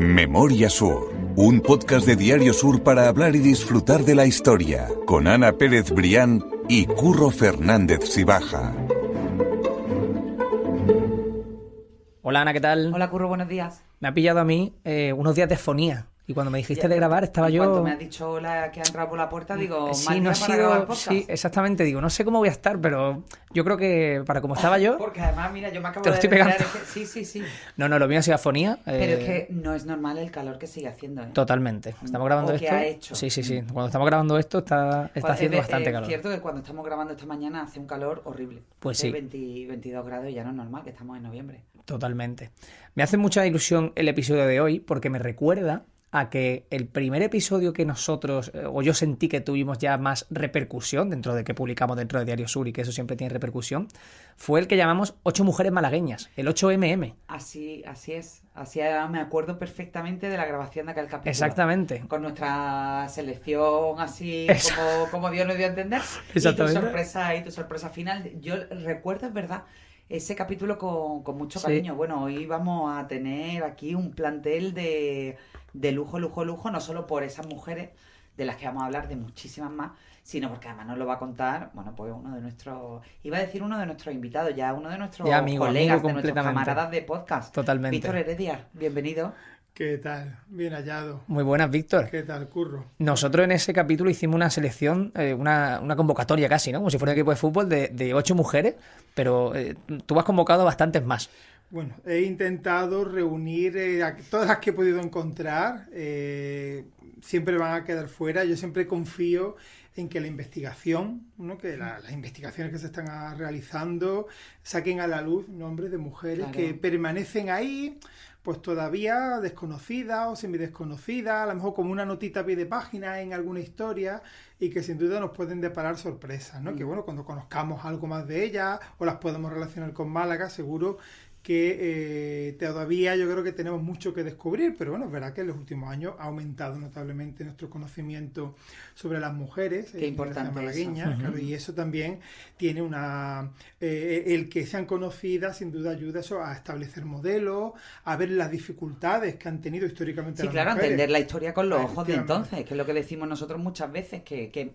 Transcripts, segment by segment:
Memoria Sur, un podcast de Diario Sur para hablar y disfrutar de la historia, con Ana Pérez Brián y Curro Fernández Sibaja. Hola Ana, ¿qué tal? Hola Curro, buenos días. Me ha pillado a mí unos días de fonía. Y cuando me dijiste de grabar estaba yo... Cuando me has dicho hola, que ha entrado por la puerta, digo, sí, no ha sido... Sí, exactamente, digo, no sé cómo voy a estar, pero yo creo que para como estaba yo... Porque además, mira, yo me acabo te lo estoy pegando. Sí. No, lo mío ha sido afonía. Pero es que no es normal el calor que sigue haciendo, ¿eh? Totalmente. Estamos grabando esto... ¿Qué ha hecho? Sí. Cuando estamos grabando esto está haciendo bastante calor. Es cierto que cuando estamos grabando esta mañana hace un calor horrible. Pues hace sí. 22 grados y ya no es normal, que estamos en noviembre. Totalmente. Me hace mucha ilusión el episodio de hoy porque me recuerda a que el primer episodio que nosotros, o yo sentí que tuvimos ya más repercusión dentro de que publicamos dentro de Diario Sur y que eso siempre tiene repercusión, fue el que llamamos 8 mujeres malagueñas, el 8MM. Así es. Así me acuerdo perfectamente de la grabación de aquel capítulo. Exactamente. Con nuestra selección así como Dios nos dio a entender. Exactamente. Y tu sorpresa final. Yo recuerdo, es verdad, ese capítulo con mucho cariño. Sí. Bueno, hoy vamos a tener aquí un plantel de lujo, no solo por esas mujeres, de las que vamos a hablar, de muchísimas más, sino porque además nos lo va a contar, bueno, pues uno de nuestros invitados, ya uno de nuestros colegas, de nuestros camaradas de podcast. Totalmente. Víctor Heredia, bienvenido. ¿Qué tal? Bien hallado. Muy buenas, Víctor. ¿Qué tal, Curro? Nosotros en ese capítulo hicimos una selección, una convocatoria casi, ¿no? Como si fuera un equipo de fútbol de 8 mujeres, pero tú has convocado bastantes más. Bueno, he intentado reunir a todas las que he podido encontrar. Siempre van a quedar fuera. Yo siempre confío en que la investigación, ¿no? Que las investigaciones que se están realizando saquen a la luz nombres de mujeres que permanecen ahí, pues todavía desconocidas o semidesconocidas, a lo mejor como una notita a pie de página en alguna historia, y que sin duda nos pueden deparar sorpresas, ¿no? Que bueno, cuando conozcamos algo más de ellas o las podemos relacionar con Málaga, seguro que todavía yo creo que tenemos mucho que descubrir, pero bueno, es verdad que en los últimos años ha aumentado notablemente nuestro conocimiento sobre las mujeres malagueñas, eso. Claro, y eso también tiene el que sean conocidas sin duda ayuda eso a establecer modelos, a ver las dificultades que han tenido históricamente las mujeres. Entender la historia con los ojos de entonces, que es lo que decimos nosotros muchas veces, que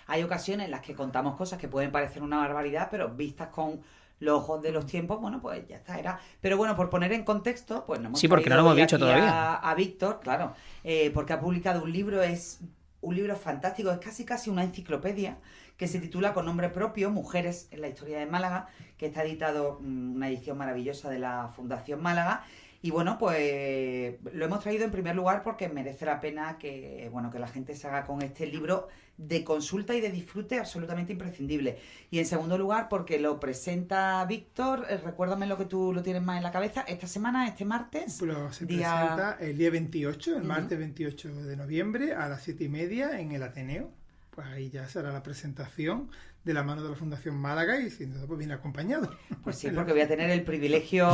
hay ocasiones en las que contamos cosas que pueden parecer una barbaridad, pero vistas con los ojos de los tiempos, bueno, pues ya está, era. Pero bueno, por poner en contexto, pues no hemos porque no lo hemos dicho todavía. A Víctor, claro, porque ha publicado un libro, es un libro fantástico, es casi una enciclopedia, que se titula con nombre propio, Mujeres en la historia de Málaga, que está editado, una edición maravillosa de la Fundación Málaga. Y bueno, pues lo hemos traído en primer lugar porque merece la pena que la gente se haga con este libro de consulta y de disfrute absolutamente imprescindible. Y en segundo lugar porque lo presenta Víctor, recuérdame lo que tú lo tienes más en la cabeza, esta semana, este martes. Pero se presenta el día 28, el martes 28 de noviembre a las 7:30 en el Ateneo. Pues ahí ya será la presentación de la mano de la Fundación Málaga y sin duda pues viene acompañado. Pues sí, porque voy a tener el privilegio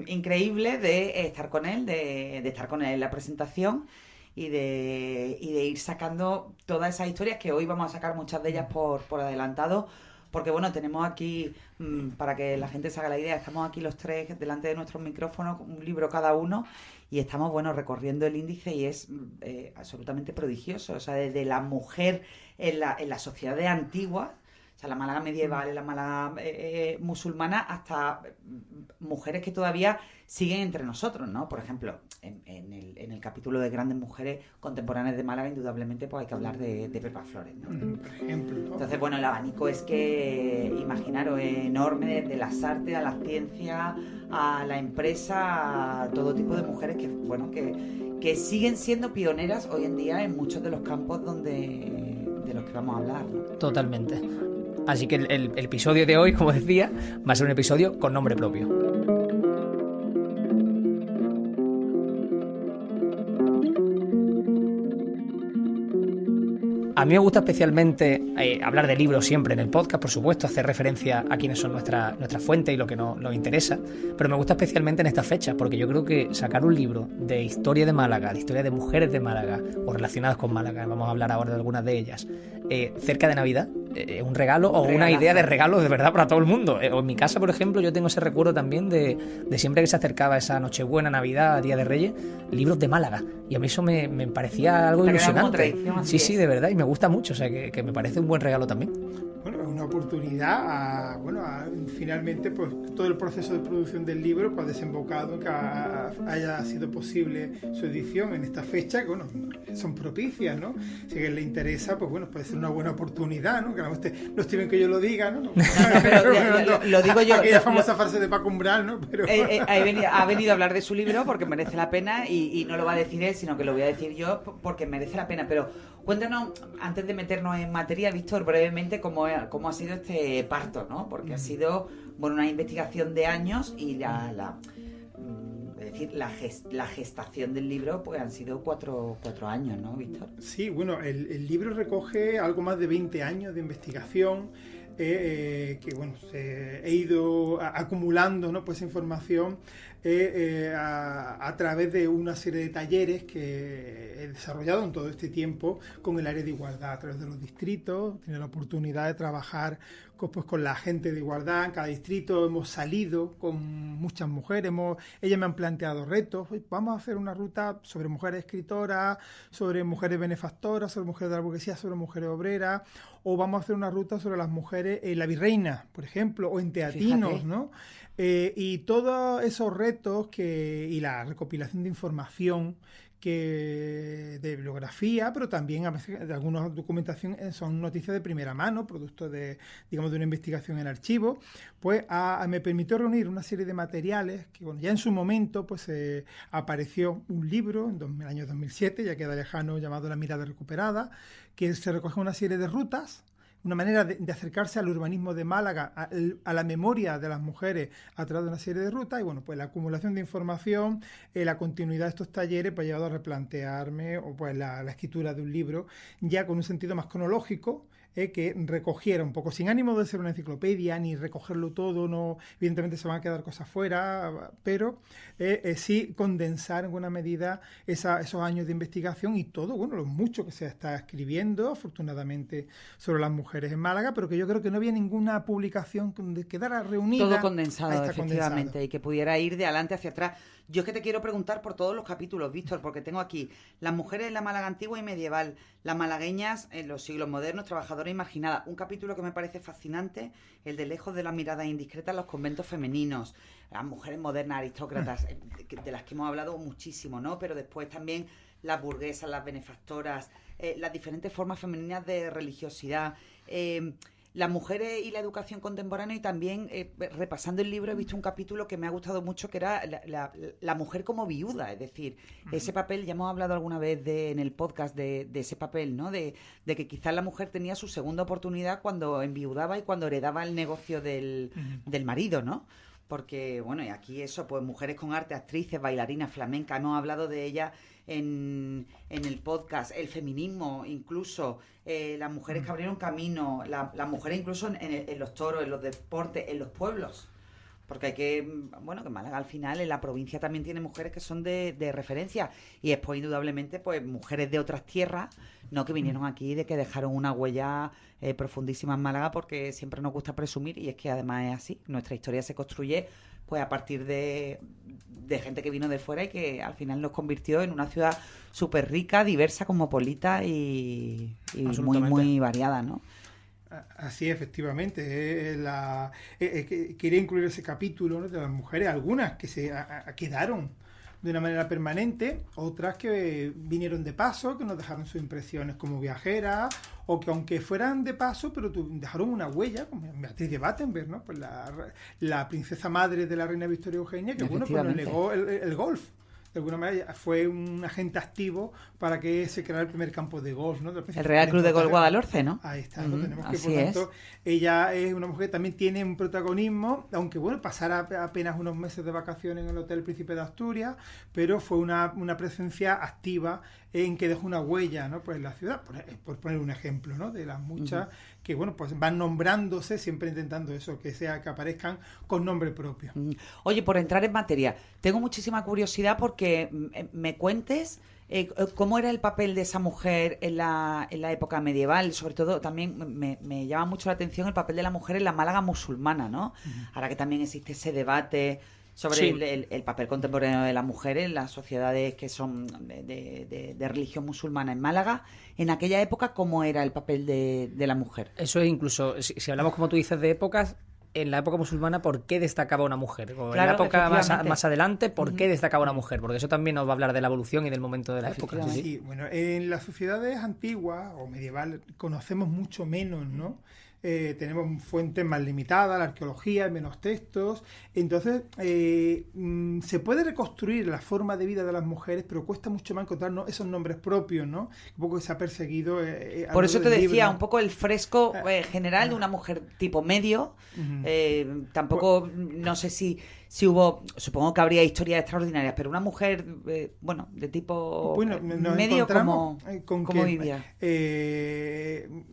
increíble de estar con él, de estar con él en la presentación y de ir sacando todas esas historias, que hoy vamos a sacar muchas de ellas por adelantado, porque bueno, tenemos aquí, para que la gente se haga la idea, estamos aquí los tres delante de nuestros micrófonos, un libro cada uno, y estamos, recorriendo el índice y es absolutamente prodigioso. O sea, desde la mujer en la sociedad antigua, o sea, la Málaga medieval, la Málaga musulmana, hasta mujeres que todavía siguen entre nosotros, ¿no? Por ejemplo, en el capítulo de grandes mujeres contemporáneas de Málaga, indudablemente, pues hay que hablar de Pepa Flores, ¿no? Por ejemplo, ¿no? Entonces, el abanico es que, imaginaros, enorme, desde las artes a la ciencia, a la empresa, a todo tipo de mujeres que siguen siendo pioneras hoy en día en muchos de los campos de los que vamos a hablar, ¿no? Totalmente. Así que el episodio de hoy, como decía, va a ser un episodio con nombre propio. A mí me gusta especialmente hablar de libros siempre en el podcast, por supuesto, hacer referencia a quienes son nuestra fuente y lo que nos interesa, pero me gusta especialmente en estas fechas, porque yo creo que sacar un libro de historia de Málaga, de historia de mujeres de Málaga, o relacionadas con Málaga, vamos a hablar ahora de algunas de ellas, cerca de Navidad, un regalo o una idea de regalo de verdad para todo el mundo. O en mi casa, por ejemplo, yo tengo ese recuerdo también de siempre que se acercaba esa Nochebuena, Navidad, Día de Reyes, libros de Málaga. Y a mí eso me parecía algo ilusionante. Sí, de verdad, y me gusta mucho, o sea, que me parece un buen regalo también. Bueno, es una oportunidad finalmente, pues todo el proceso de producción del libro pues, ha desembocado en que haya sido posible su edición en esta fecha, que bueno, son propicias, ¿no? Si a alguien le interesa, pues bueno, puede ser una buena oportunidad, ¿no? Que no esté bien que yo lo diga, ¿no? Pero lo digo yo. Aquella famosa frase de Paco Umbral, ¿no? Pero... ha venido a hablar de su libro porque merece la pena y no lo va a decir él, sino que lo voy a decir yo porque merece la pena. Pero cuéntanos, antes de meternos en materia, Víctor, brevemente cómo ha sido este parto, ¿no? Porque ha sido, bueno, una investigación de años y es decir, la gestación del libro pues han sido cuatro años, ¿no, Víctor? Sí, bueno, el libro recoge algo más de 20 años de investigación que bueno, he ido acumulando, ¿no? Pues información a través de una serie de talleres que he desarrollado en todo este tiempo con el área de igualdad a través de los distritos. He tenido la oportunidad de trabajar con la gente de igualdad en cada distrito. Hemos salido con muchas mujeres, ellas me han planteado retos. Vamos a hacer una ruta sobre mujeres escritoras, sobre mujeres benefactoras, sobre mujeres de la burguesía, sobre mujeres obreras, o vamos a hacer una ruta sobre las mujeres en la Virreina, por ejemplo, o en Teatinos. Fíjate. ¿No? Y todos esos retos y la recopilación de información de bibliografía, pero también a veces de alguna documentación son noticias de primera mano, producto de una investigación en archivo, pues me permitió reunir una serie de materiales que bueno, ya en su momento pues apareció un libro en el año 2007, ya queda lejano, llamado La mirada recuperada, que se recoge una serie de rutas, una manera de acercarse al urbanismo de Málaga, a la memoria de las mujeres a través de una serie de rutas, y bueno, pues la acumulación de información, la continuidad de estos talleres pues ha llevado a replantearme pues la escritura de un libro ya con un sentido más cronológico, que recogiera un poco, sin ánimo de ser una enciclopedia ni recogerlo todo, no, evidentemente se van a quedar cosas fuera, pero sí condensar en buena medida esos años de investigación y todo, bueno, lo mucho que se está escribiendo, afortunadamente, sobre las mujeres en Málaga, pero que yo creo que no había ninguna publicación donde quedara reunida. Todo condensado, efectivamente, y que pudiera ir de adelante hacia atrás. Yo es que te quiero preguntar por todos los capítulos, Víctor, porque tengo aquí las mujeres en la Málaga antigua y medieval, las malagueñas en los siglos modernos, trabajadoras y marginadas. Un capítulo que me parece fascinante, el de lejos de las miradas indiscretas en los conventos femeninos, las mujeres modernas, aristócratas, de las que hemos hablado muchísimo, ¿no? Pero después también las burguesas, las benefactoras, las diferentes formas femeninas de religiosidad, las mujeres y la educación contemporánea, y también repasando el libro he visto un capítulo que me ha gustado mucho, que era la mujer como viuda, es decir, ese papel, ya hemos hablado alguna vez en el podcast de ese papel, ¿no? De que quizás la mujer tenía su segunda oportunidad cuando enviudaba y cuando heredaba el negocio del marido, ¿no? Porque, bueno, y aquí eso, pues mujeres con arte, actrices, bailarinas, flamencas, hemos hablado de ellas en el podcast, el feminismo incluso, las mujeres que abrieron camino, las mujeres incluso en los toros, en los deportes, en los pueblos. Porque hay que Málaga al final en la provincia también tiene mujeres que son de referencia, y después indudablemente pues mujeres de otras tierras, no, que vinieron aquí, de que dejaron una huella profundísima en Málaga, porque siempre nos gusta presumir, y es que además es así, nuestra historia se construye pues a partir de gente que vino de fuera y que al final nos convirtió en una ciudad súper rica, diversa, cosmopolita y muy, muy variada, ¿no? Así, efectivamente. Quería incluir ese capítulo, ¿no? De las mujeres, algunas que se quedaron de una manera permanente, otras que vinieron de paso, que nos dejaron sus impresiones como viajeras, o que aunque fueran de paso, pero dejaron una huella, como Beatriz de Battenberg, ¿no? Pues la princesa madre de la reina Victoria Eugenia, que bueno, pues nos legó el golf. De alguna manera fue un agente activo para que se creara el primer campo de golf, ¿no? El Real Club de Golf Guadalhorce, ¿no? Ahí está, ¿no? Tenemos que, por tanto, ella es una mujer que también tiene un protagonismo, aunque bueno, pasara apenas unos meses de vacaciones en el Hotel Príncipe de Asturias, pero fue una presencia activa en que dejó una huella, ¿no? Pues en la ciudad, por poner un ejemplo, ¿no? De las muchas que bueno, pues van nombrándose, siempre intentando eso, que aparezcan con nombre propio. Oye, por entrar en materia, tengo muchísima curiosidad porque me cuentes cómo era el papel de esa mujer en la época medieval. Sobre todo, también me llama mucho la atención el papel de la mujer en la Málaga musulmana, ¿no? Ahora que también existe ese debate sobre el papel contemporáneo de la mujer en las sociedades que son de religión musulmana en Málaga. En aquella época, ¿cómo era el papel de la mujer? Eso es incluso, si hablamos como tú dices de épocas, en la época musulmana, ¿por qué destacaba una mujer? O en la época más adelante, ¿por qué destacaba una mujer? Porque eso también nos va a hablar de la evolución y del momento de la época. Sí, bueno, en las sociedades antiguas o medievales conocemos mucho menos, ¿no? Tenemos fuentes más limitadas, la arqueología, menos textos. Entonces, se puede reconstruir la forma de vida de las mujeres, pero cuesta mucho más encontrar esos nombres propios, ¿no? Un poco que se ha perseguido. Por eso te decía, un poco el fresco general de una mujer tipo medio. Tampoco, no sé si hubo, supongo que habría historias extraordinarias, pero una mujer, de tipo medio, ¿cómo vivía?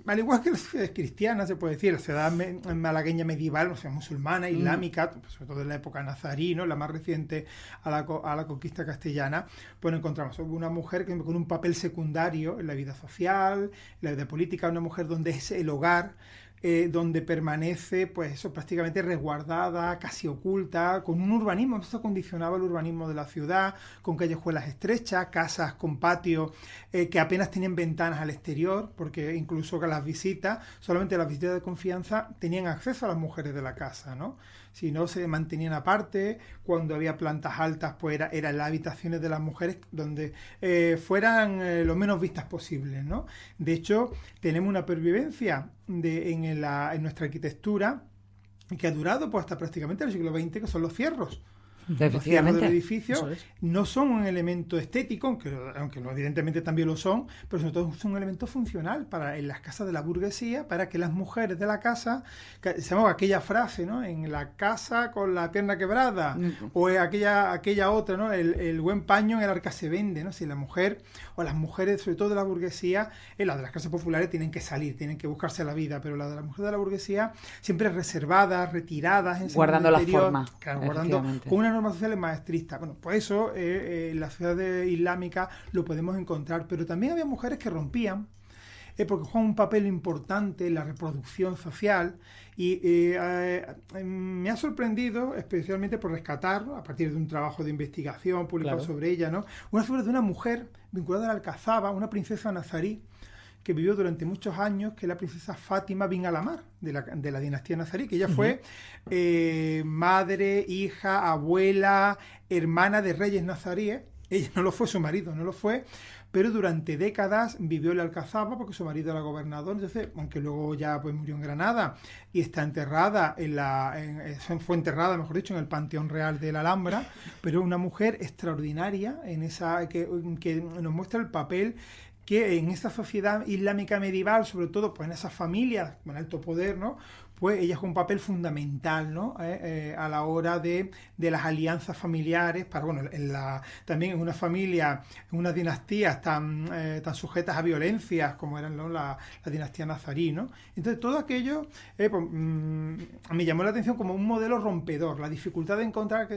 Al igual que las ciudades cristianas, se puede decir, la ciudad malagueña medieval, o sea, musulmana, islámica, sobre todo en la época nazarí, ¿no? La más reciente a la conquista castellana, pues encontramos una mujer con un papel secundario en la vida social, en la vida política, una mujer donde es el hogar, donde permanece, pues eso, prácticamente resguardada, casi oculta, con un urbanismo, esto condicionaba el urbanismo de la ciudad, con callejuelas estrechas, casas con patios que apenas tenían ventanas al exterior, porque incluso que solamente las visitas de confianza tenían acceso a las mujeres de la casa, ¿no? Si no, se mantenían aparte. Cuando había plantas altas, pues eran las habitaciones de las mujeres donde fueran lo menos vistas posibles, ¿no? De hecho, tenemos una pervivencia en nuestra arquitectura que ha durado pues hasta prácticamente el siglo XX, que son los cierros. Los cierros del edificio no son un elemento estético, aunque evidentemente también lo son, pero sobre todo son un elemento funcional en las casas de la burguesía, para que las mujeres de la casa, se llamaba aquella frase, ¿no? En la casa con la pierna quebrada, o aquella otra, ¿no? El buen paño en el arca se vende, ¿no? Si la mujer, o las mujeres, sobre todo de la burguesía, las de las clases populares tienen que salir, tienen que buscarse la vida, pero las de la mujer de la burguesía siempre reservadas, retiradas, guardando la forma, claro, guardando con una norma social más estricta. Bueno, pues eso en la ciudad islámica lo podemos encontrar, pero también había mujeres que rompían, porque juegan un papel importante en la reproducción social, y me ha sorprendido especialmente por rescatar, a partir de un trabajo de investigación publicado sobre ella, ¿no? Una figura de una mujer vinculada a la Alcazaba, una princesa nazarí, que vivió durante muchos años, que es la princesa Fátima bin Alamar, de la dinastía nazarí, que ella fue madre, hija, abuela, hermana de reyes nazaríes. Ella no lo fue, su marido no lo fue, pero durante décadas vivió en la Alcazaba porque su marido era gobernador. Entonces, aunque luego ya pues murió en Granada y está enterrada fue enterrada, mejor dicho, en el Panteón Real de la Alhambra, pero una mujer extraordinaria que nos muestra el papel que en esta sociedad islámica medieval, sobre todo pues en esas familias con alto poder, ¿no? Pues ella juega un papel fundamental, ¿no? A la hora de las alianzas familiares, también en una familia, en unas dinastías tan sujetas a violencias como eran, ¿no? la dinastía nazarí, ¿no? Entonces todo aquello me llamó la atención como un modelo rompedor, la dificultad de encontrar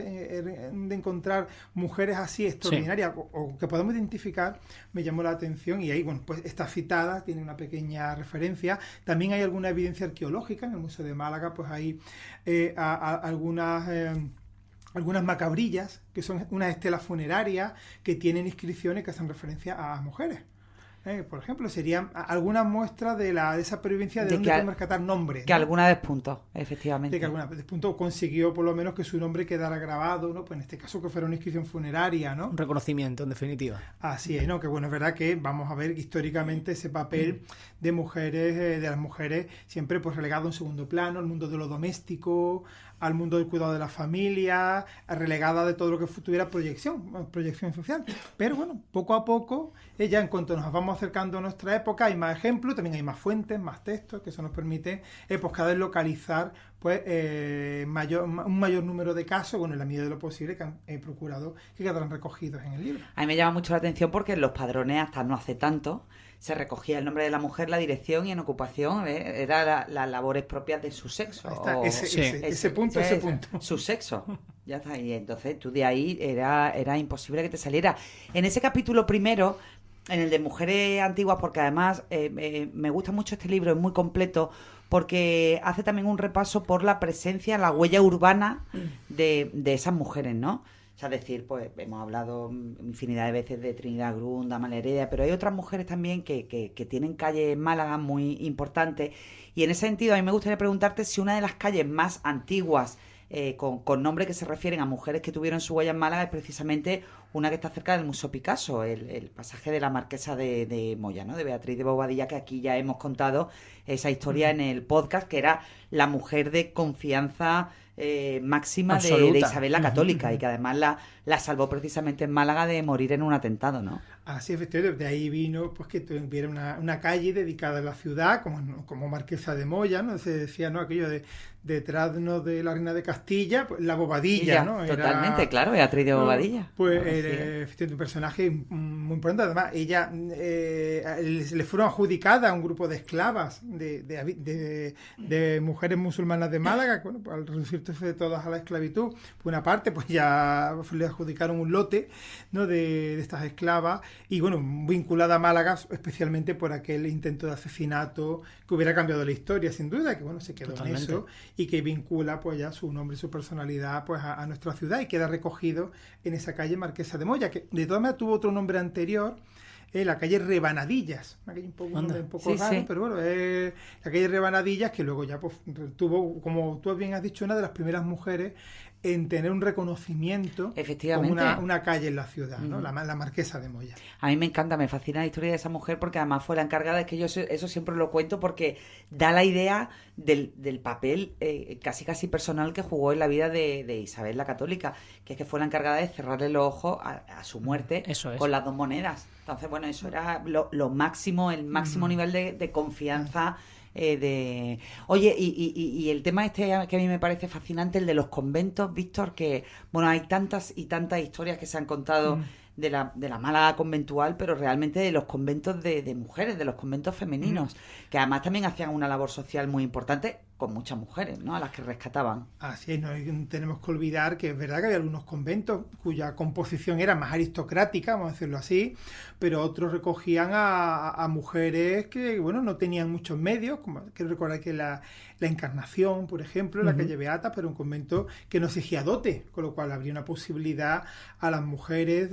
mujeres así extraordinarias, o que podemos identificar, me llamó la atención, y ahí, bueno, pues está citada, tiene una pequeña referencia. También hay alguna evidencia arqueológica en el Museo de Málaga, pues hay algunas macabrillas, que son unas estelas funerarias que tienen inscripciones que hacen referencia a mujeres. Por ejemplo, serían algunas muestras de esa pervivencia de donde podemos rescatar nombres, que ¿no? alguna despuntó, efectivamente. De que alguna despuntó, consiguió por lo menos que su nombre quedara grabado, ¿no? Pues en este caso que fuera una inscripción funeraria, ¿no? Un reconocimiento, en definitiva. Así es, ¿no? Que bueno, es verdad que vamos a ver históricamente ese papel de mujeres, de las mujeres siempre pues relegado a un segundo plano, al mundo de lo doméstico, al mundo del cuidado de la familia, relegada de todo lo que tuviera proyección social. Pero bueno, poco a poco, ya en cuanto nos vamos acercando a nuestra época, hay más ejemplos, también hay más fuentes, más textos, que eso nos permite pues cada vez localizar pues un mayor número de casos, bueno, en la medida de lo posible, que han procurado que quedaran recogidos en el libro. A mí me llama mucho la atención porque en los padrones, hasta no hace tanto, se recogía el nombre de la mujer, la dirección y en ocupación era las labores propias de su sexo. Ahí está, ese punto. Su sexo. Ya está. Y entonces tú de ahí era imposible que te saliera. En ese capítulo primero, en el de mujeres antiguas, porque además me gusta mucho este libro, es muy completo, porque hace también un repaso por la presencia, la huella urbana de esas mujeres, ¿no? O sea, decir, pues hemos hablado infinidad de veces de Trinidad Grun, Amalia Heredia, pero hay otras mujeres también que tienen calles en Málaga muy importantes. Y en ese sentido, a mí me gustaría preguntarte si una de las calles más antiguas, con nombres que se refieren a mujeres que tuvieron su huella en Málaga, es precisamente una que está cerca del Museo Picasso, el pasaje de la Marquesa de Moya, ¿no? De Beatriz de Bobadilla, que aquí ya hemos contado esa historia en el podcast, que era la mujer de confianza máxima de Isabel la Católica, y que además la salvó precisamente en Málaga de morir en un atentado, ¿no? Así, efectivamente, de ahí vino pues que tuviera una calle dedicada a la ciudad, como Marquesa de Moya, ¿no? Se decía, ¿no? Aquello de detrás, ¿no?, de la reina de Castilla, pues, la Bobadilla, ¿no? Totalmente, claro, Beatriz de Bobadilla. Pues efectivamente un personaje muy importante. Además, ella le fueron adjudicadas a un grupo de esclavas de mujeres musulmanas de Málaga, bueno, pues, al reducirse todas a la esclavitud. Por una parte, pues ya le adjudicaron un lote, ¿no?, de estas esclavas, y bueno, vinculada a Málaga especialmente por aquel intento de asesinato que hubiera cambiado la historia, sin duda, que bueno, se quedó en eso, y que vincula pues ya su nombre y su personalidad pues a nuestra ciudad, y queda recogido en esa calle Marquesa de Moya, que de todas maneras tuvo otro nombre anterior, la calle Rebanadillas, una calle un poco raro, pero bueno, la calle Rebanadillas, que luego ya pues tuvo, como tú bien has dicho, una de las primeras mujeres en tener un reconocimiento como una calle en la ciudad, ¿no? La Marquesa de Moya. A mí me encanta, me fascina la historia de esa mujer, porque además fue la encargada, es que yo eso siempre lo cuento porque da la idea del papel casi personal que jugó en la vida de Isabel la Católica, que es que fue la encargada de cerrarle los ojos a su muerte con las 2 monedas. Entonces, bueno, eso era lo máximo, el máximo nivel de confianza. Oye, y el tema este que a mí me parece fascinante, el de los conventos, Víctor, que bueno, hay tantas y tantas historias que se han contado de la Málaga conventual, pero realmente de los conventos de mujeres, de los conventos femeninos, que además también hacían una labor social muy importante con muchas mujeres, ¿no?, a las que rescataban. Así es, no tenemos que olvidar que es verdad que había algunos conventos cuya composición era más aristocrática, vamos a decirlo así, pero otros recogían a mujeres que, bueno, no tenían muchos medios, como quiero recordar que la Encarnación, por ejemplo, la calle Beata, pero un convento que no exigía dote, con lo cual habría una posibilidad a las mujeres,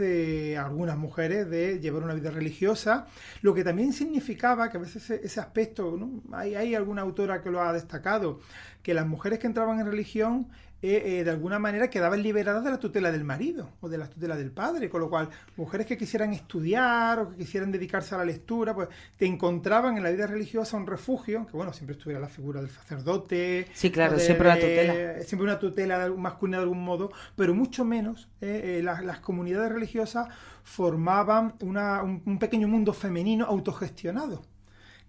algunas mujeres, de llevar una vida religiosa, lo que también significaba que a veces ese aspecto, ¿no?, hay alguna autora que lo ha destacado, que las mujeres que entraban en religión de alguna manera quedaban liberadas de la tutela del marido o de la tutela del padre, con lo cual mujeres que quisieran estudiar o que quisieran dedicarse a la lectura, pues te encontraban en la vida religiosa un refugio, aunque bueno, siempre estuviera la figura del sacerdote. Sí, claro, siempre la tutela. Siempre una tutela masculina de algún modo, pero mucho menos las comunidades religiosas formaban un pequeño mundo femenino autogestionado.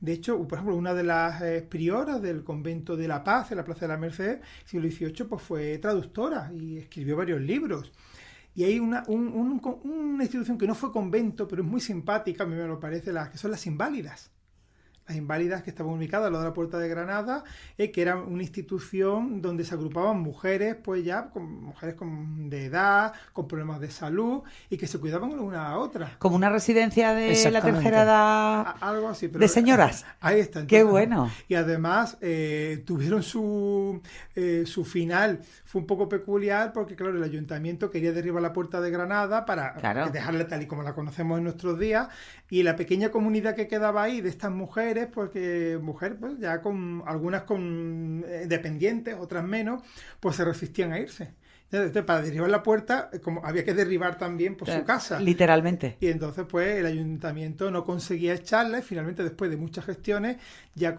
De hecho, por ejemplo, una de las prioras del convento de La Paz, en la Plaza de la Merced, siglo XVIII, pues fue traductora y escribió varios libros. Y hay una institución que no fue convento, pero es muy simpática, a mí me lo parece, que son las Inválidas. Las Inválidas, que estaban ubicadas al lado de la Puerta de Granada, que era una institución donde se agrupaban mujeres, pues ya, mujeres de edad, con problemas de salud, y que se cuidaban una a otra. Como una residencia de la tercera edad, algo así, pero, de señoras. Ahí está. Entonces, ¡qué bueno! Y además tuvieron su final, fue un poco peculiar, porque claro, el ayuntamiento quería derribar la Puerta de Granada para dejarla tal y como la conocemos en nuestros días, y la pequeña comunidad que quedaba ahí de estas mujeres, porque mujeres pues ya algunas con dependientes, otras menos, pues se resistían a irse. Entonces, para derribar la puerta, como había que derribar también su casa. Literalmente. Y entonces, pues, el ayuntamiento no conseguía echarla, y finalmente, después de muchas gestiones, le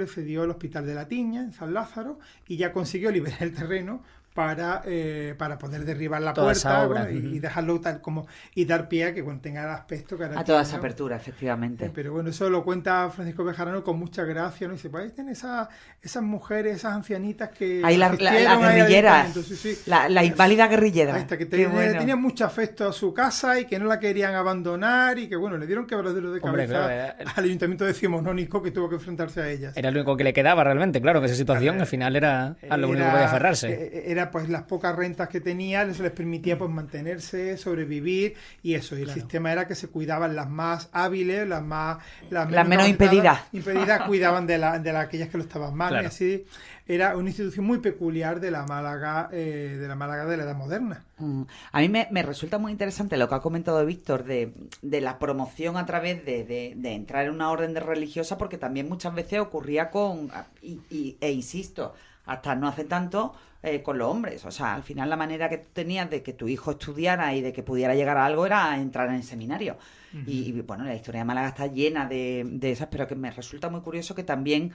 cedió el Hospital de la Tiña, en San Lázaro, y ya consiguió liberar el terreno para poder derribar la Toda esa puerta, obra. bueno, y dejarlo tal como y dar pie a que tenga el aspecto que ahora A toda tiene, esa ¿no? apertura, efectivamente. Pero bueno, eso lo cuenta Francisco Bejarano con mucha gracia, ¿no? Y dice, pues ahí tienen esas mujeres, esas ancianitas que Ahí la asistieron ahí al guerrillera, ayuntamiento, sí. la inválida guerrillera. Ahí está, que Qué bueno. tenían mucho afecto a su casa y que no la querían abandonar y que, bueno, le dieron quebradero de Hombre, cabeza claro, al ayuntamiento decimonónico que tuvo que enfrentarse a ellas. Era lo único que le quedaba realmente, claro, que esa situación al final era a lo único que podía aferrarse. Era pues las pocas rentas que tenían, eso les permitía pues mantenerse, sobrevivir y eso. Y el sistema era que se cuidaban las más hábiles, las menos impedidas. Cuidaban de aquellas que lo estaban mal. Claro. Y así era una institución muy peculiar de la Málaga de la Edad Moderna. A mí me resulta muy interesante lo que ha comentado Víctor de la promoción a través de entrar en una orden de religiosa, porque también muchas veces ocurría e insisto, hasta no hace tanto, con los hombres. O sea, al final la manera que tú tenías de que tu hijo estudiara y de que pudiera llegar a algo era entrar en el seminario. Uh-huh. Y bueno, la historia de Málaga está llena de esas, pero que me resulta muy curioso que también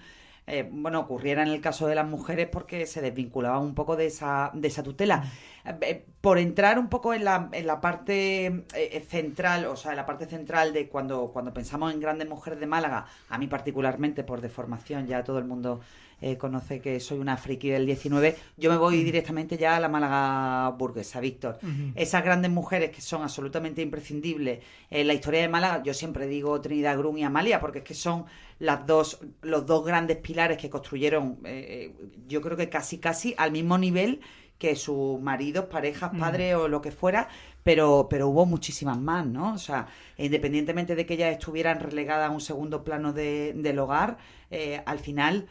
ocurriera en el caso de las mujeres, porque se desvinculaban un poco de esa tutela. Por entrar un poco en la parte central, o sea, en la parte central de cuando pensamos en grandes mujeres de Málaga, a mí particularmente por deformación, ya todo el mundo conoce que soy una friki del 19, yo me voy directamente ya a la Málaga burguesa, Víctor. Uh-huh. Esas grandes mujeres que son absolutamente imprescindibles en la historia de Málaga, yo siempre digo Trinidad Grun y Amalia, porque es que son los dos grandes pilares que construyeron, yo creo que casi al mismo nivel que sus maridos, parejas, padres o lo que fuera, pero hubo muchísimas más, ¿no? O sea, independientemente de que ellas estuvieran relegadas a un segundo plano del hogar, al final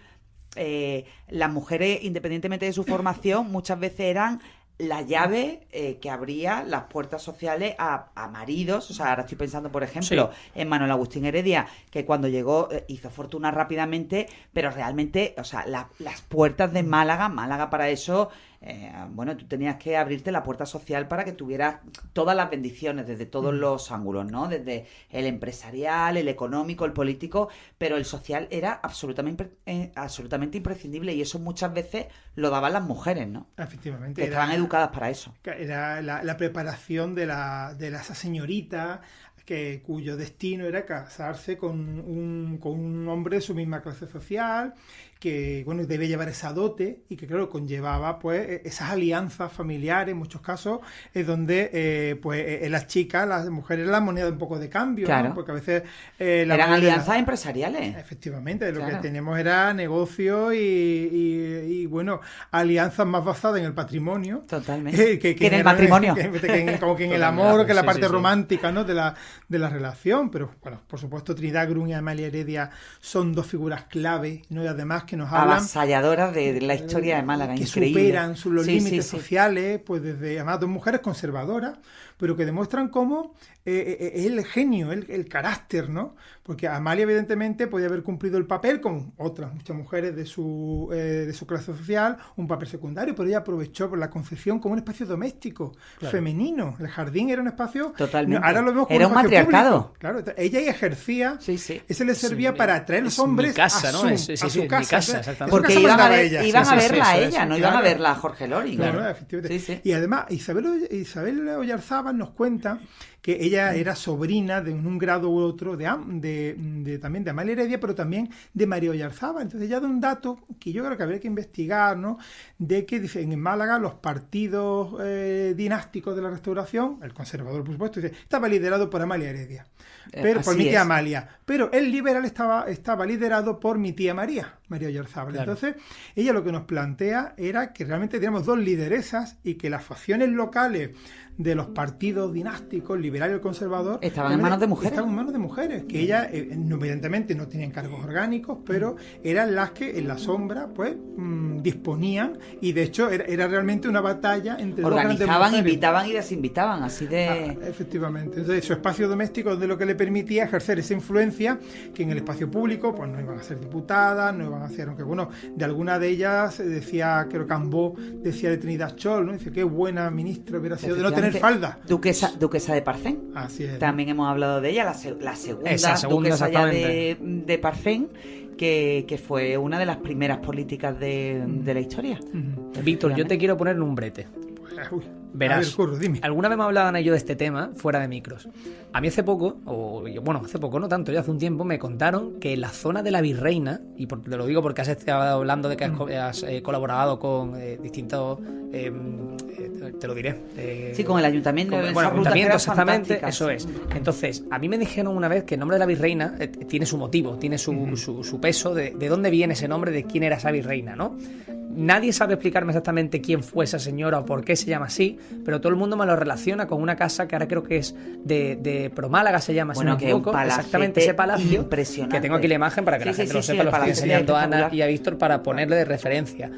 las mujeres, independientemente de su formación, muchas veces eran la llave que abría las puertas sociales a maridos. O sea, ahora estoy pensando, por ejemplo, en Manuel Agustín Heredia, que cuando llegó hizo fortuna rápidamente, pero realmente, o sea, las puertas de Málaga para eso... tú tenías que abrirte la puerta social para que tuvieras todas las bendiciones desde todos los ángulos, ¿no? Desde el empresarial, el económico, el político, pero el social era absolutamente imprescindible, y eso muchas veces lo daban las mujeres, ¿no? Efectivamente. Que estaban educadas para eso. Era la preparación de esa señorita cuyo destino era casarse con un hombre de su misma clase social, que bueno, debe llevar esa dote y que claro, conllevaba pues esas alianzas familiares en muchos casos, es donde las chicas, las mujeres, la moneda de un poco de cambio, claro, ¿no? Porque a veces eran alianzas empresariales. Efectivamente, lo que teníamos era negocio y bueno, alianzas más basadas en el patrimonio. Totalmente. Que en el matrimonio. Como que en el amor, que en la parte romántica, ¿no? de la relación. Pero bueno, por supuesto, Trinidad Grun y Amalia Heredia son dos figuras clave, ¿no? Y además que nos hablan... avasalladoras de la historia de Málaga, que increíble. Superan los límites sociales, pues desde, además, dos mujeres conservadoras, pero que demuestran cómo el genio, el carácter, ¿no? Porque Amalia, evidentemente, podía haber cumplido el papel, con otras muchas mujeres de su clase social, un papel secundario, pero ella aprovechó por la concepción como un espacio doméstico, femenino. El jardín era un espacio... Totalmente. Ahora lo vemos como era un matriarcado. Público. Claro, ella ejercía... Ese le servía para atraer a los es hombres casa, a su casa. Porque iban a verla a ella, no iban a verla a Jorge Loring. Claro, efectivamente. Y además, Isabel Oyarzábal nos cuenta que ella era sobrina de un grado u otro también de Amalia Heredia, pero también de María Oyarzábal. Entonces ella da un dato que yo creo que habría que investigar, ¿no? De que en Málaga los partidos dinásticos de la Restauración, el conservador por supuesto, estaba liderado por Amalia Heredia, pero por mi tía Amalia, pero el liberal estaba liderado por mi tía María Oyarzábal. Claro. Entonces ella lo que nos plantea era que realmente teníamos dos lideresas y que las facciones locales de los partidos dinásticos, liberal y el conservador, estaban en manos de mujeres. Estaban en manos de mujeres, que ellas evidentemente no tenían cargos orgánicos, pero eran las que en la sombra pues disponían, y de hecho era realmente una batalla entre dos grandes mujeres. Organizaban, invitaban y desinvitaban, así de... efectivamente. Entonces su espacio doméstico de lo que le permitía ejercer esa influencia, que en el espacio público pues no iban a ser diputadas, no iban a ser, aunque bueno, de alguna de ellas decía, creo que Cambó decía de Trinidad Chol, ¿no? Dice, qué buena ministra hubiera sido de no tener falda. Duquesa de Parcén. Así es. También hemos hablado de ella, la segunda duquesa ya de Parcén, que fue una de las primeras políticas de la historia. Víctor, yo te quiero poner en un brete. Uy, Verás, a ver, Curro, dime. alguna vez me hablaban ellos de este tema fuera de micros. A mí hace poco, hace poco no tanto, ya hace un tiempo, me contaron que en la zona de la Virreina, y te lo digo porque has estado hablando de que has colaborado con distintos, te lo diré. Sí, con el ayuntamiento. Bueno, ayuntamiento, exactamente, eso es. Entonces, a mí me dijeron una vez que el nombre de la virreina tiene su motivo, tiene su peso, de dónde viene ese nombre, de quién era esa virreina, ¿no? Nadie sabe explicarme exactamente quién fue esa señora o por qué se llama así, pero todo el mundo me lo relaciona con una casa que ahora creo que es de Promálaga, se llama, bueno, si no me equivoco. Exactamente ese palacio. Impresionante. Que tengo aquí la imagen para que la gente lo sepa, lo estoy enseñando a Ana y a Víctor para ponerle de referencia.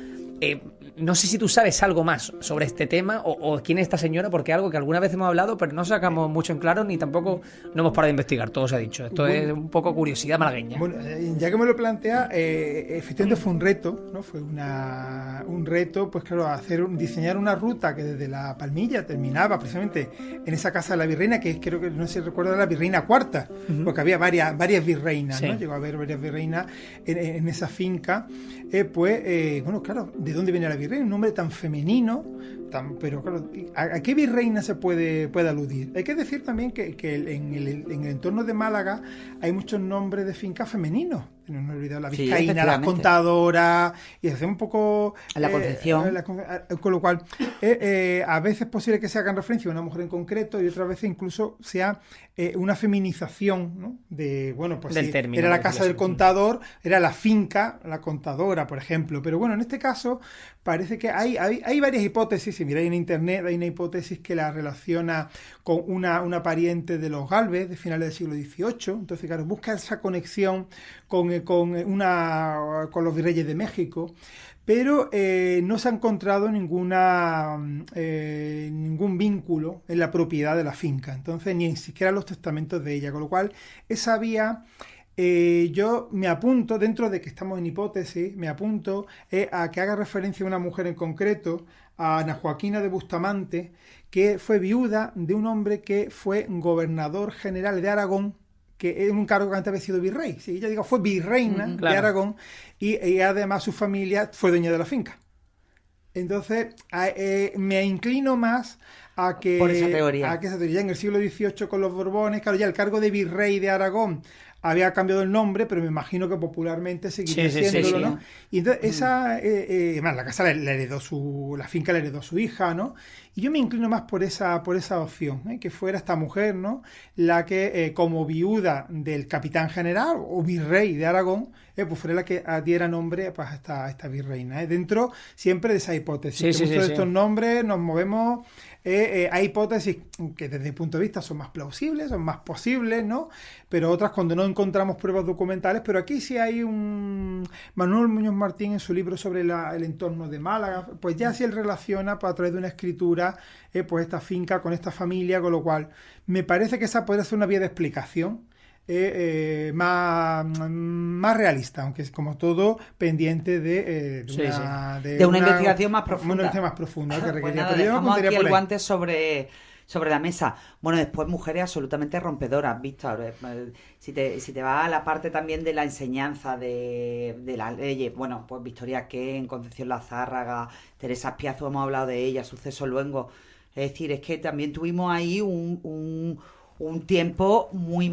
No sé si tú sabes algo más sobre este tema o quién es esta señora, porque es algo que alguna vez hemos hablado, pero no sacamos mucho en claro ni tampoco no hemos parado de investigar, todo se ha dicho. Esto es un poco curiosidad malagueña. Bueno, ya que me lo plantea, efectivamente fue un reto, ¿no? Fue un reto, pues claro, diseñar una ruta que desde La Palmilla terminaba precisamente en esa casa de la virreina, que creo que, no sé si recuerda, la virreina cuarta, porque había varias virreinas, sí, ¿no? Llegó a haber varias virreinas en esa finca. Bueno, claro, ¿de dónde viene la virreina? Un nombre tan femenino, pero claro, ¿a qué virreina se puede aludir? Hay que decir también que en el entorno de Málaga hay muchos nombres de fincas femeninos. No me he olvidado la Vizcaína, las Contadoras, y hacemos un poco... La Concepción. Con lo cual, a veces es posible que se hagan referencia a una mujer en concreto y otras veces incluso sea una feminización, ¿no? De, bueno, pues del sí, término, era la casa del contador, era la finca, la contadora, por ejemplo. Pero bueno, en este caso parece que hay varias hipótesis. Si miráis en internet, hay una hipótesis que la relaciona con una pariente de los Gálvez de finales del siglo XVIII. Entonces, claro, busca esa conexión con los virreyes de México, pero no se ha encontrado ningún vínculo en la propiedad de la finca, entonces ni siquiera los testamentos de ella, con lo cual esa vía yo me apunto, dentro de que estamos en hipótesis, me apunto a que haga referencia a una mujer en concreto, a Ana Joaquina de Bustamante, que fue viuda de un hombre que fue gobernador general de Aragón, que es un cargo que antes había sido virrey. Sí, ella fue virreina de Aragón y además su familia fue dueña de la finca. Entonces, me inclino más a que... Por esa teoría. A que esa teoría. En el siglo XVIII con los Borbones, claro, ya el cargo de virrey de Aragón había cambiado el nombre, pero me imagino que popularmente seguiría siéndolo, ¿no? Y entonces además la casa la finca la heredó su hija, ¿no? Y yo me inclino más por esa opción, que fuera esta mujer, ¿no? La que como viuda del capitán general o virrey de Aragón, pues fuera la que diera nombre pues, a esta virreina, dentro siempre de esa hipótesis. Muchos de estos nombres nos movemos. Hay hipótesis que desde mi punto de vista son más plausibles, son más posibles, ¿no? Pero otras cuando no encontramos pruebas documentales. Pero aquí sí hay Manuel Muñoz Martín en su libro sobre el entorno de Málaga, pues ya sí él relaciona pues, a través de una escritura pues esta finca con esta familia, con lo cual me parece que esa podría ser una vía de explicación más realista, aunque es como todo pendiente de una investigación más profunda. Una investigación más profunda que requería. Pues nada, dejamos aquí el guante sobre la mesa. Bueno, después mujeres absolutamente rompedoras, Víctor. Si te vas a la parte también de la enseñanza de las leyes, bueno, pues Victoria Kent, Concepción Lazárraga, Teresa Piazzo, hemos hablado de ella, Suceso Luengo. Es decir, es que también tuvimos ahí un tiempo muy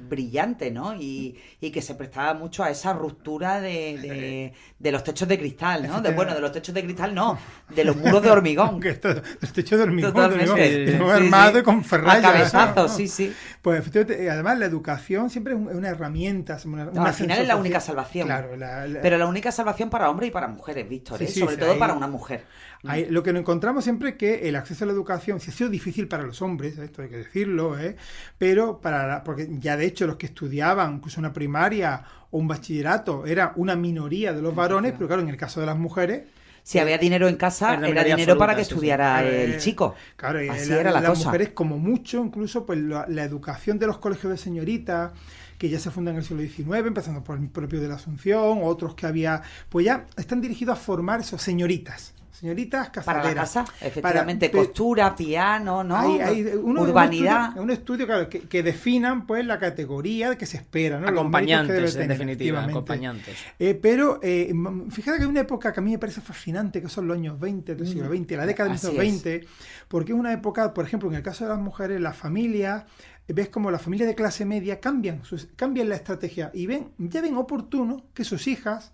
brillante, ¿no? Y que se prestaba mucho a esa ruptura de los techos de cristal, ¿no? De los techos de cristal no, de los muros de hormigón. Los techos de hormigón, totalmente. Armado con ferralla. A cabezazos, sí. Pues efectivamente, además la educación siempre es una herramienta. Al final es la única salvación. Claro, pero la única salvación para hombres y para mujeres, Víctor, sobre todo para una mujer. Lo que nos encontramos siempre es que el acceso a la educación, si ha sido difícil para los hombres, esto hay que decirlo, pero porque ya de hecho los que estudiaban incluso una primaria o un bachillerato era una minoría de los varones, pero claro, en el caso de las mujeres, si había dinero en casa, era dinero absoluta, para que estudiara el chico. Claro, así era la las cosa. Mujeres como mucho, incluso pues la educación de los colegios de señoritas, que ya se fundan en el siglo XIX, empezando por el propio de la Asunción, otros que había, pues ya están dirigidos a formar esos señoritas señoritas Para casaderas. la casa, efectivamente, costura, piano, ¿no? Hay Urbanidad. un estudio claro, que definan pues la categoría que se espera, ¿no? Acompañantes, en definitiva, acompañantes. Pero fíjate que hay una época que a mí me parece fascinante, que son los años 20 del siglo XX, la década de los años 20, porque es una época, por ejemplo, en el caso de las mujeres, las familias, ves como las familias de clase media cambian la estrategia y ya ven oportuno que sus hijas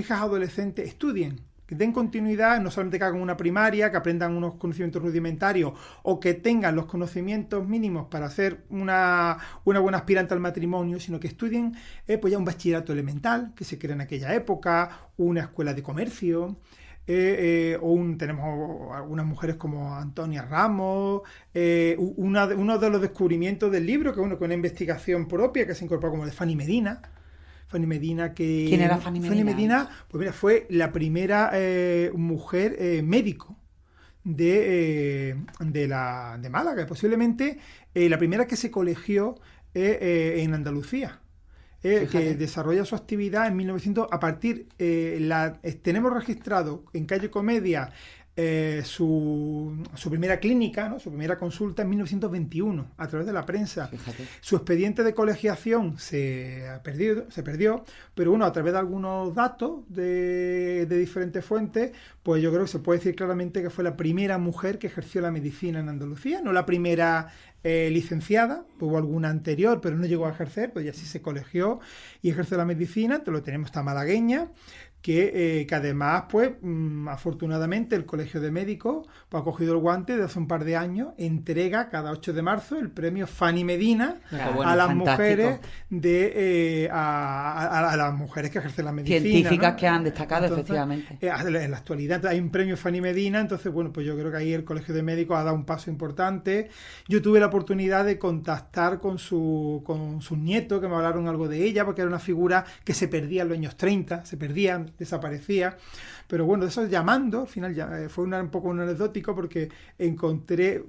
adolescentes estudien, que den continuidad, no solamente que hagan una primaria, que aprendan unos conocimientos rudimentarios o que tengan los conocimientos mínimos para ser una buena aspirante al matrimonio, sino que estudien pues ya un bachillerato elemental que se crea en aquella época, una escuela de comercio. Tenemos algunas mujeres como Antonia Ramos, uno de los descubrimientos del libro, que es una investigación propia que se incorporó como de Fanny Medina. ¿Quién era Fanny Medina? Fanny Medina, pues mira, fue la primera mujer médico de Málaga, posiblemente la primera que se colegió en Andalucía. Que desarrolla su actividad en 1900 a partir tenemos registrado en Calle Comedia su primera clínica, ¿no? Su primera consulta en 1921 a través de la prensa. Fíjate. Su expediente de colegiación se perdió, pero bueno, a través de algunos datos de diferentes fuentes, pues yo creo que se puede decir claramente que fue la primera mujer que ejerció la medicina en Andalucía, no la primera licenciada, hubo alguna anterior, pero no llegó a ejercer, pues ya sí se colegió y ejerce la medicina. Lo tenemos esta malagueña, que además, pues, afortunadamente, el Colegio de Médicos pues, ha cogido el guante de hace un par de años, entrega cada 8 de marzo el premio Fanny Medina a las mujeres a las mujeres que ejercen la medicina. Científicas, ¿no? Que han destacado, entonces, efectivamente. En la actualidad hay un premio Fanny Medina, entonces, bueno, pues yo creo que ahí el Colegio de Médicos ha dado un paso importante. Yo tuve la oportunidad de contactar con sus nietos, que me hablaron algo de ella, porque era una figura que se perdía en los años 30, desaparecía, pero bueno, eso llamando, al final fue un poco un anecdótico porque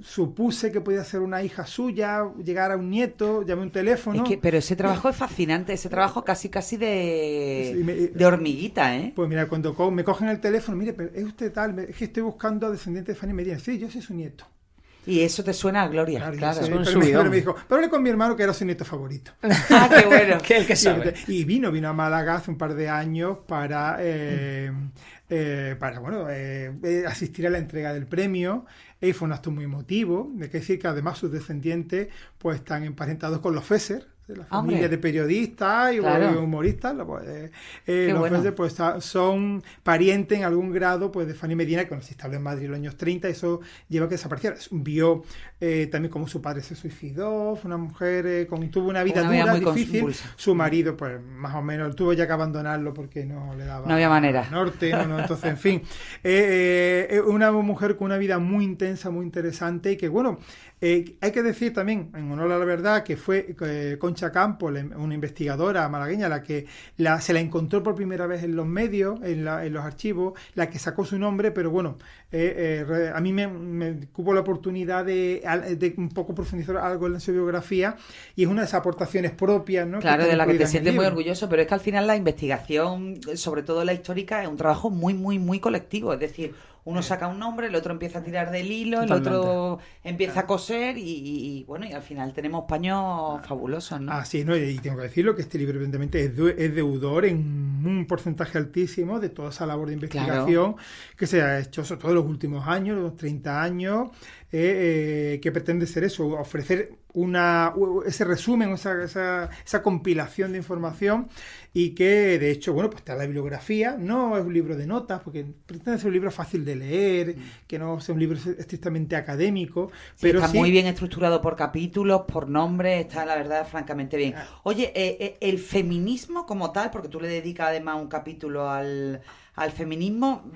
supuse que podía ser una hija suya, llegar a un nieto, llamé un teléfono. Pero ese trabajo es fascinante, ese trabajo casi de hormiguita, ¿eh? Pues mira, cuando me cogen el teléfono, mire, pero es usted tal, es que estoy buscando a descendientes de Fanny Medina. Sí, yo soy su nieto. Y eso te suena a gloria, claro. Pero me dijo, pero hablé con mi hermano que era su nieto favorito. Ah, qué bueno. Que el que sabe. Y vino a Málaga hace un par de años para asistir a la entrega del premio. Y fue un acto muy emotivo. Hay que decir que además sus descendientes pues están emparentados con los Fesser, de la familia de periodistas y humoristas. Los Fesser pues son parientes en algún grado pues de Fanny Medina, que se instaló en Madrid en los años 30. Eso lleva a que desapareciera. Vio también cómo su padre se suicidó. Fue una mujer tuvo una vida dura, muy difícil. Convulsa. Su marido pues más o menos tuvo ya que abandonarlo porque no le daba, no había manera. Norte, entonces en fin, una mujer con una vida muy intensa, muy interesante, y que bueno, hay que decir también, en honor a la verdad, que fue Concha Campos, una investigadora malagueña, la que se la encontró por primera vez en los medios, en los archivos, la que sacó su nombre, pero bueno, a mí me cupo la oportunidad de un poco profundizar algo en su biografía, y es una de esas aportaciones propias, ¿no? Claro, de la que te sientes muy orgulloso, pero es que al final la investigación, sobre todo la histórica, es un trabajo muy, muy, muy colectivo, es decir, uno saca un nombre, el otro empieza a tirar del hilo, totalmente. El otro empieza a coser y bueno, y al final tenemos paños fabulosos, ¿no? Sí, ¿no? Y tengo que decirlo que este libro evidentemente es deudor en un porcentaje altísimo de toda esa labor de investigación que se ha hecho sobre todo en los últimos años, los 30 años, que pretende ser eso, ofrecer ese resumen, esa compilación de información, y que de hecho, bueno, pues está la bibliografía, no es un libro de notas, porque pretende ser un libro fácil de leer, que no sea un libro estrictamente académico, pero está muy bien estructurado por capítulos, por nombres, está la verdad francamente bien. Oye, el feminismo como tal, porque tú le dedicas además un capítulo al feminismo,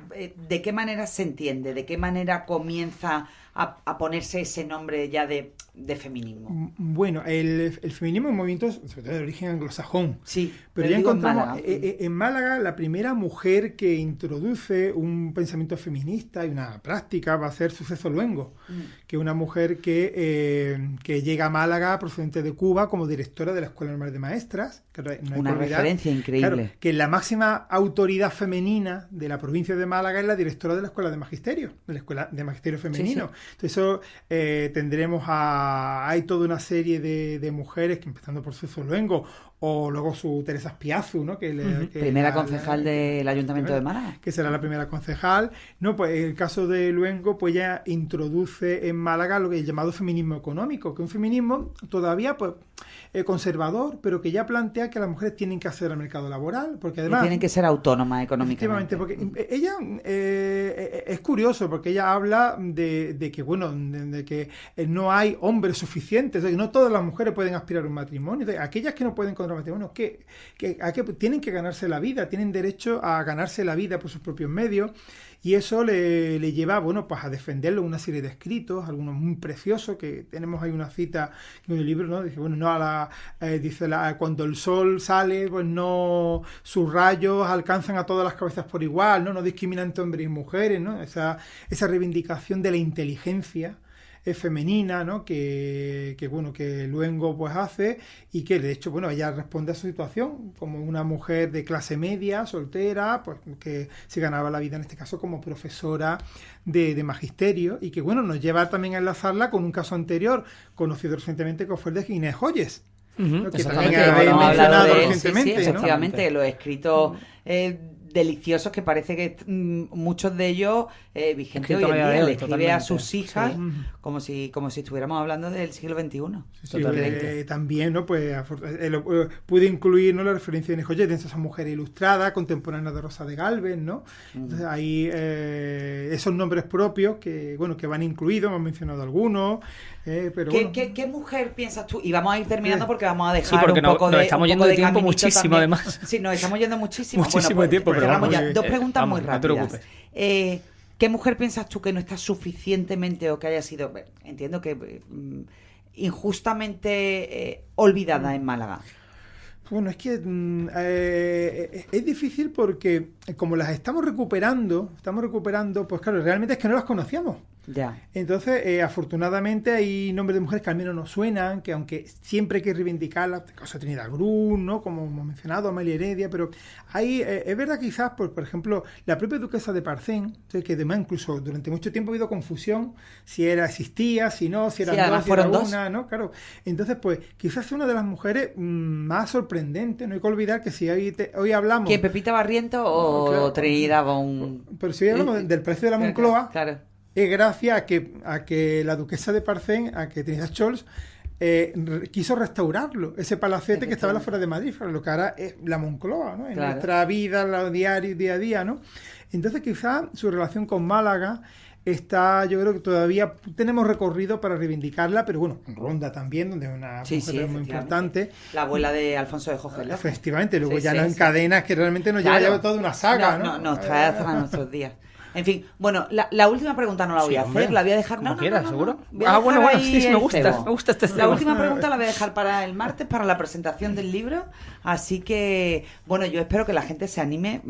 ¿de qué manera se entiende? ¿De qué manera comienza a ponerse ese nombre ya de feminismo? Bueno, el feminismo es un movimiento, sobre todo de origen anglosajón. Sí, pero ya encontramos en Málaga la primera mujer que introduce un pensamiento feminista y una práctica va a ser Suceso Luengo, que es una mujer que llega a Málaga procedente de Cuba como directora de la Escuela Normal de Maestras. Que no hay una referencia increíble. Claro, que la máxima autoridad femenina de la provincia de Málaga es la directora de la Escuela de Magisterio, de la Escuela de Magisterio Femenino. Sí. Entonces eso tendremos hay toda una serie de mujeres, que empezando por Suso Luengo, o luego su Teresa Espiazu, ¿no? Primera concejal del Ayuntamiento de Málaga. Que será la primera concejal. No, pues en el caso de Luengo, pues ya introduce en Málaga lo que es llamado feminismo económico, que es un feminismo todavía pues conservador, pero que ya plantea que las mujeres tienen que acceder al mercado laboral, porque además... Y tienen que ser autónomas económicamente. Efectivamente, porque ella es curioso, porque ella habla de que, bueno, de que no hay hombres suficientes, de que no todas las mujeres pueden aspirar a un matrimonio, de aquellas que no pueden encontrar matrimonio, que tienen que ganarse la vida, tienen derecho a ganarse la vida por sus propios medios. Y eso le lleva, bueno, pues a defenderlo en una serie de escritos, algunos muy preciosos, que tenemos ahí una cita en el libro, ¿no? Dice, bueno, dice cuando el sol sale, pues no, sus rayos alcanzan a todas las cabezas por igual, no discriminan entre hombres y mujeres, ¿no? Esa reivindicación de la inteligencia femenina, ¿no? Que Luengo pues hace, y que de hecho, bueno, ella responde a su situación como una mujer de clase media, soltera, pues que se ganaba la vida en este caso como profesora de magisterio, y que bueno, nos lleva también a enlazarla con un caso anterior conocido recientemente, que fue el de Inés Joyes, ¿no? Que también habéis mencionado recientemente, sí, efectivamente, ¿no? Los escritos deliciosos, que parece que muchos de ellos vigentes hoy en día, le escribe a sus hijas, como si estuviéramos hablando del siglo XXI. También, ¿no? Pues pude incluir, ¿no?, la referencia de Joyet, esa mujer ilustrada, contemporánea de Rosa de Galvez, ¿no? Entonces ahí esos nombres propios que van incluidos, hemos mencionado algunos, pero ¿Qué mujer piensas tú? Y vamos a ir terminando porque vamos a dejar un poco de... nos estamos yendo de tiempo muchísimo, también. Además. Sí, nos estamos yendo muchísimo. Muchísimo tiempo, pero vamos ya. Dos preguntas muy rápidas. No te preocupes. ¿Qué mujer piensas tú que no está suficientemente, o que haya sido, entiendo que injustamente olvidada en Málaga? Bueno, es que es difícil porque como las estamos recuperando, pues claro, realmente es que no las conocíamos. Ya. Entonces, afortunadamente hay nombres de mujeres que al menos nos suenan, que aunque siempre hay que reivindicarlas, José Trinidad Grun, ¿no?, como hemos mencionado, Amelia Heredia, pero hay, es verdad quizás, por ejemplo, la propia duquesa de Parcén, que además incluso durante mucho tiempo ha habido confusión si existía, si no, si eran dos, si era una, ¿no? Claro. Entonces, pues, quizás es una de las mujeres más sorprendentes. No hay que olvidar que si hoy hablamos... ¿Que Pepita Barrientos o claro, Trinidad Bon? Pero si hoy hablamos del precio de la Moncloa... Claro. Es gracias a que la duquesa de Parcén, a que Trinidad Scholz quiso restaurarlo, ese palacete que estaba en la fuera de Madrid, lo que ahora es la Moncloa, ¿no? En nuestra vida, lo diario, día a día, ¿no? Entonces quizás su relación con Málaga está, yo creo que todavía tenemos recorrido para reivindicarla, pero bueno, en Ronda también, donde es una mujer muy importante. La abuela de Alfonso de Jorge López. Efectivamente, luego ya no encadenas, que realmente nos lleva toda una saga, ¿no? Nos trae hasta nuestros días. En fin, bueno, la última pregunta no la voy a hacer, la voy a dejar... Como quieras, ¿seguro? Bueno, sí, me gusta este La última pregunta la voy a dejar para el martes, para la presentación del libro, así que, bueno, yo espero que la gente se anime.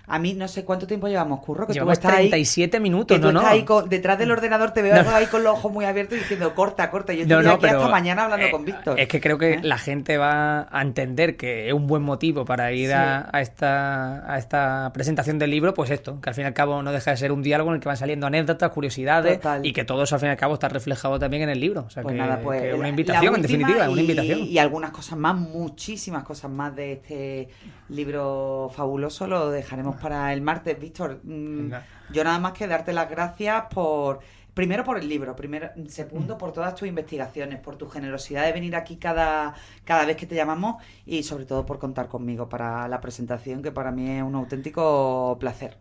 A mí no sé cuánto tiempo llevamos, Curro, que llevamos tú estás 37 minutos, que tú estás ahí detrás del ordenador, te veo ahí con los ojos muy abiertos diciendo, corta, yo estoy aquí hasta mañana hablando con Víctor. Es que creo que la gente va a entender que es un buen motivo para ir a esta presentación del libro, pues esto, que al fin y al cabo no deja de ser un diálogo en el que van saliendo anécdotas, curiosidades. Total. Y que todo eso al fin y al cabo está reflejado también en el libro. O sea, pues que una invitación, en definitiva, una invitación. Y algunas cosas más, muchísimas cosas más de este libro fabuloso lo dejaremos para el martes, Víctor. Yo nada más que darte las gracias primero por el libro, segundo por todas tus investigaciones, por tu generosidad de venir aquí cada vez que te llamamos, y sobre todo por contar conmigo para la presentación, que para mí es un auténtico placer.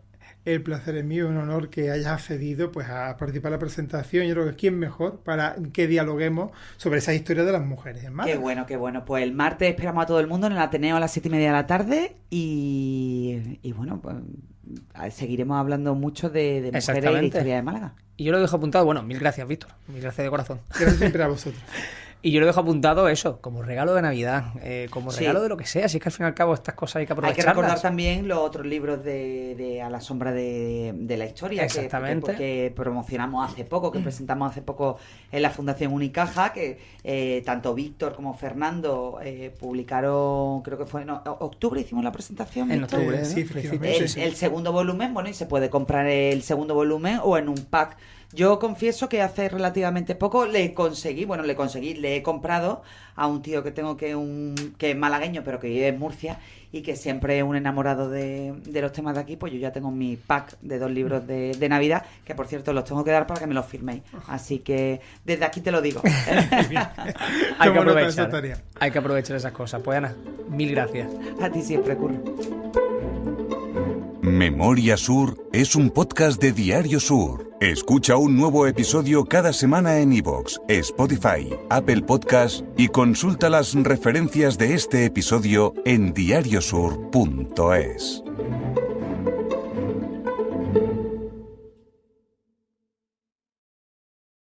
el placer es mío, un honor que hayas accedido pues, a participar en la presentación. Yo creo que quién mejor para que dialoguemos sobre esa historia de las mujeres en Málaga. Qué bueno, qué bueno. Pues el martes esperamos a todo el mundo en el Ateneo a las 7:30 de la tarde y bueno, pues seguiremos hablando mucho de mujeres y de historia de Málaga. Y yo lo dejo apuntado, bueno, mil gracias, Víctor, mil gracias de corazón. Gracias siempre a vosotros. Y yo lo dejo apuntado eso, como regalo de Navidad, como regalo de lo que sea, si es que al fin y al cabo estas cosas hay que aprovecharlas. Hay que recordar también los otros libros de A la sombra de la historia. Exactamente. Que promocionamos hace poco, que presentamos hace poco en la Fundación Unicaja, que tanto Víctor como Fernando publicaron, creo que fue en octubre hicimos la presentación. En octubre, sí, efectivamente. El segundo volumen, bueno, y se puede comprar el segundo volumen o en un pack. Yo confieso que hace relativamente poco le he comprado a un tío que tengo que es malagueño, pero que vive en Murcia y que siempre es un enamorado de los temas de aquí. Pues yo ya tengo mi pack de 2 libros de Navidad, que por cierto los tengo que dar para que me los firméis. Así que desde aquí te lo digo. Hay que aprovechar esas cosas. Pues Ana, mil gracias. A ti siempre, Curro. Memoria Sur es un podcast de Diario Sur. Escucha un nuevo episodio cada semana en iVoox, Spotify, Apple Podcasts y consulta las referencias de este episodio en diariosur.es.